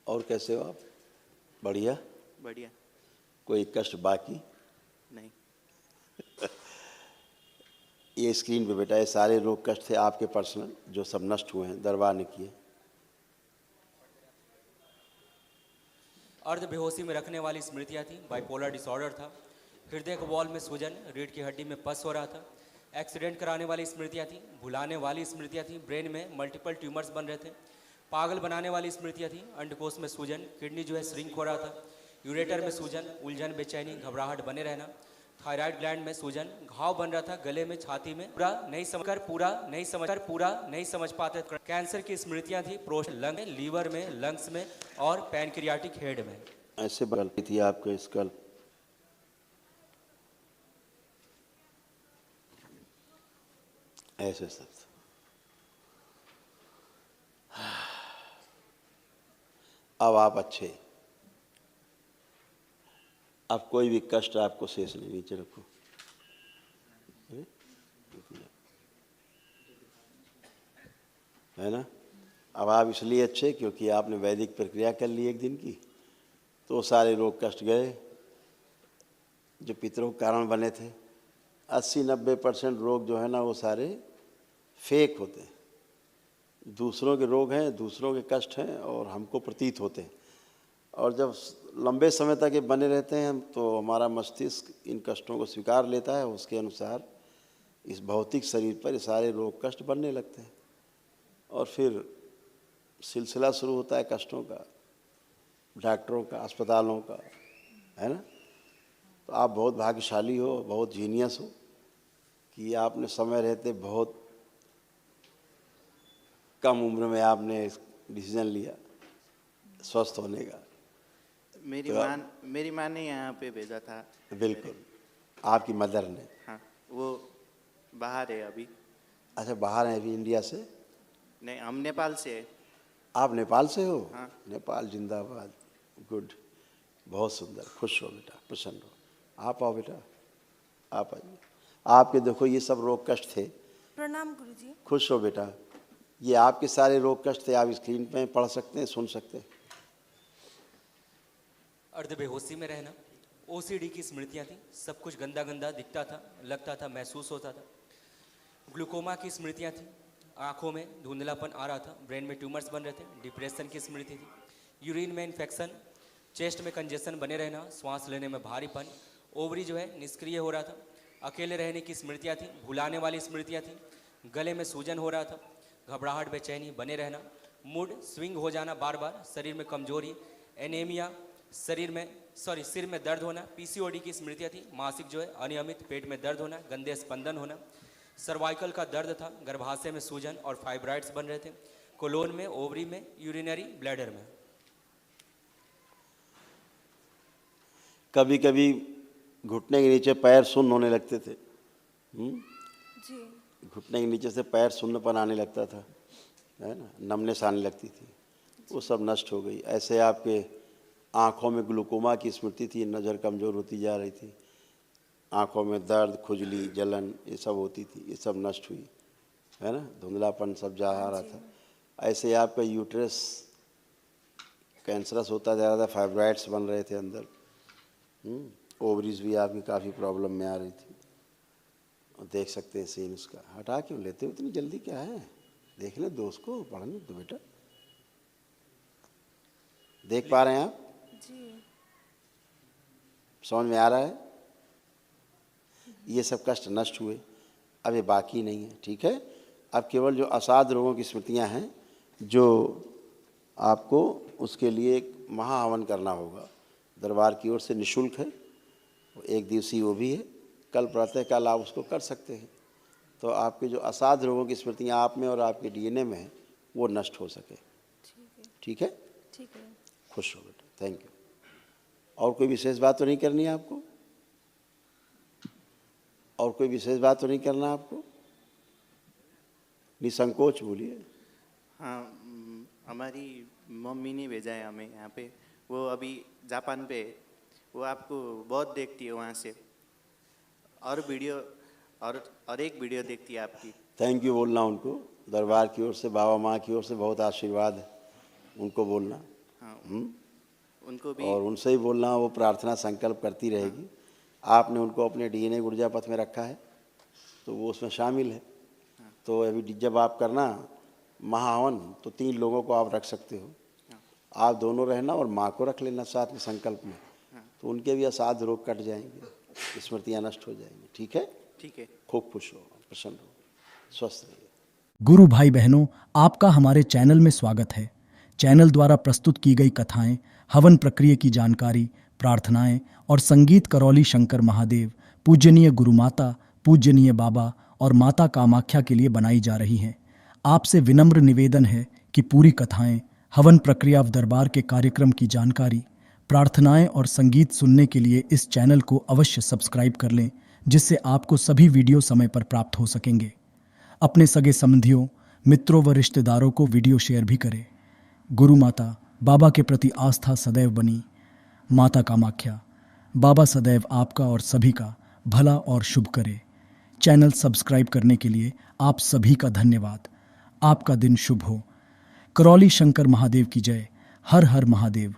और कैसे हो आप? बढ़िया। बढ़िया। कोई कष्ट बाकी नहीं। ये स्क्रीन पे बेटा ये सारे रोग कष्ट थे आपके पर्सनल जो सब नष्ट हुए हैं, दरबार ने किए। अर्ध बेहोशी में रखने वाली स्मृतियाँ थी, बाइपोलर डिसऑर्डर था, हृदय के वॉल में सूजन, रीढ़ की हड्डी में पस हो रहा था, एक्सीडेंट कराने वाली स्मृतियाँ थी, भुलाने वाली स्मृतियाँ थी, ब्रेन में मल्टीपल ट्यूमर्स बन रहे थे, पागल बनाने वाली स्मृतियाँ थी, अंडकोश में सूजन, किडनी जो है श्रिंक हो रहा था, यूरेटर में सूजन, उलझन, बेचैनी, घबराहट बने रहना, थायराइड ग्लैंड में सूजन, घाव बन रहा था गले में, छाती में, पूरा नहीं समझ पाते। कैंसर की स्मृतियां थी, प्रोस्ट लंग में, लीवर में, लंग्स में और पैनक्रियाटिक हेड में। ऐसे बदलती थी आपके स्कल। ऐसे सब अब आप अच्छे, अब कोई भी कष्ट आपको शेष नहीं। नीचे रखो। है ना? अब आप इसलिए अच्छे क्योंकि आपने वैदिक प्रक्रिया कर ली एक दिन की, तो सारे रोग कष्ट गए जो पितरों के कारण बने थे। 80-90% रोग जो है ना वो सारे फेक होते हैं, दूसरों के रोग हैं, दूसरों के कष्ट हैं और हमको प्रतीत होते हैं। और जब लंबे समय तक ये बने रहते हैं हम, तो हमारा मस्तिष्क इन कष्टों को स्वीकार लेता है, उसके अनुसार इस भौतिक शरीर पर ये सारे रोग कष्ट बनने लगते हैं और फिर सिलसिला शुरू होता है कष्टों का, डॉक्टरों का, अस्पतालों का। है ना? तो आप बहुत भाग्यशाली हो, बहुत जीनियस हो कि आपने समय रहते बहुत कम उम्र में आपने डिसीजन लिया स्वस्थ होने का। मेरी माँ ने यहाँ पे भेजा था। बिल्कुल, आपकी मदर ने। हाँ, वो बाहर है अभी। अच्छा, बाहर हैं अभी इंडिया से? नहीं, हम नेपाल से है। आप नेपाल से हो? हाँ। नेपाल जिंदाबाद। गुड, बहुत सुंदर। खुश हो बेटा, प्रसन्न हो। आप आओ बेटा, आप आइए। आपके देखो ये सब रोग कष्ट थे। प्रणाम गुरुजी। खुश हो बेटा। ये आपके सारे रोग कष्ट थे, आप स्क्रीन पे पढ़ सकते हैं, सुन सकते हैं। अर्ध बेहोशी में रहना, ओसीडी की स्मृतियां थी, सब कुछ गंदा गंदा दिखता था, लगता था, महसूस होता था। ग्लूकोमा की स्मृतियां थी, आंखों में धुंधलापन आ रहा था, ब्रेन में ट्यूमर्स बन रहे थे। डिप्रेशन की स्मृति थी, यूरिन में इन्फेक्शन, चेस्ट में कंजेशन बने रहना, श्वास लेने में भारीपन, ओवरी जो है निष्क्रिय हो रहा था। अकेले रहने की स्मृतियाँ थी, भुलाने वाली स्मृतियाँ थी, गले में सूजन हो रहा था, घबराहट, बेचैनी बने रहना, मूड स्विंग हो जाना बार बार, शरीर में कमजोरी, एनीमिया, सिर में दर्द होना। पीसीओडी की स्मृतियाँ थी, मासिक जो है अनियमित, पेट में दर्द होना, गंदे स्पंदन होना, सर्वाइकल का दर्द था, गर्भाशय में सूजन और फाइब्राइड्स बन रहे थे, कोलोन में, ओवरी में, यूरिनरी ब्लैडर में। कभी कभी घुटने के नीचे पैर सुन्न होने लगते थे। जी। घुटने के नीचे से पैर सुन्नपन आने लगता था, है ना, नमनेस आने लगती थी, वो सब नष्ट हो गई। ऐसे आपके आँखों में ग्लूकोमा की स्मृति थी, नज़र कमज़ोर होती जा रही थी, आँखों में दर्द, खुजली, जलन ये सब होती थी, ये सब नष्ट हुई। है ना, धुंधलापन सब जा आ रहा था। ऐसे आपका यूट्रस कैंसरस होता जा रहा था, फाइब्राइड्स बन रहे थे अंदर, ओवरीज भी आपकी काफ़ी प्रॉब्लम में आ रही थी। देख सकते हैं सीन उसका। हटा क्यों लेते हो इतनी जल्दी, क्या है? देख ले दोस्त को, पढ़ने दो बेटा। देख पा रहे हैं आप? जी। समझ में आ रहा है? ये सब कष्ट नष्ट हुए, अब ये बाकी नहीं है। ठीक है, अब केवल जो असाध रोगों की स्मृतियां हैं, जो आपको उसके लिए एक महाहवन करना होगा, दरबार की ओर से निःशुल्क है, एक दिवसीय वो भी है। कल प्रातःकाल आप उसको कर सकते हैं, तो आपके जो असाध रोगों की स्मृतियाँ आप में और आपके डीएनए में हैं वो नष्ट हो सके। ठीक है? ठीक है। खुश हो बेटा, थैंक यू। और कोई विशेष बात तो नहीं करनी है आपको? और कोई विशेष बात तो नहीं करना आपको? निसंकोच बोलिए। हाँ, हमारी मम्मी ने भेजा है हमें यहाँ पे। वो अभी जापान पे है। वो आपको बहुत देखती है वहाँ से, और वीडियो और एक वीडियो देखती है आपकी। थैंक यू बोलना उनको, दरबार की ओर से, बाबा माँ की ओर से बहुत आशीर्वाद है, उनको बोलना। हाँ उनको भी और उनसे ही बोलना, वो प्रार्थना संकल्प करती रहेगी। आपने उनको अपने डीएनए ऊर्जा पथ में रखा है तो वो उसमें शामिल है। तो अभी जब आप करना महाहवन तो 3 लोगों को आप रख सकते हो, आप दोनों रहना और माँ को रख लेना साथ में संकल्प में, तो उनके भी असाध्य रोग कट जाएंगे, स्मृतियाँ नष्ट हो जाएंगी। ठीक है? ठीक है। खूब खुश हो, प्रसन्न हो, स्वस्थ रहिए। गुरु भाई बहनों, आपका हमारे चैनल में स्वागत है। चैनल द्वारा प्रस्तुत की गई कथाएं, हवन प्रक्रिया की जानकारी, प्रार्थनाएं और संगीत करौली शंकर महादेव, पूजनीय गुरु माता, पूजनीय बाबा और माता कामाख्या के लिए बनाई जा रही हैं। आपसे विनम्र निवेदन है कि पूरी कथाएं, हवन प्रक्रिया दरबार के कार्यक्रम की जानकारी, प्रार्थनाएं और संगीत सुनने के लिए इस चैनल को अवश्य सब्सक्राइब कर लें, जिससे आपको सभी वीडियो समय पर प्राप्त हो सकेंगे। अपने सगे संबंधियों, मित्रों व रिश्तेदारों को वीडियो शेयर भी करें। गुरु माता, बाबा के प्रति आस्था सदैव बनी। माता कामाख्या, बाबा सदैव आपका और सभी का भला और शुभ करे। चैनल सब्सक्राइब करने के लिए आप सभी का धन्यवाद। आपका दिन शुभ हो। करौली शंकर महादेव की जय। हर हर महादेव।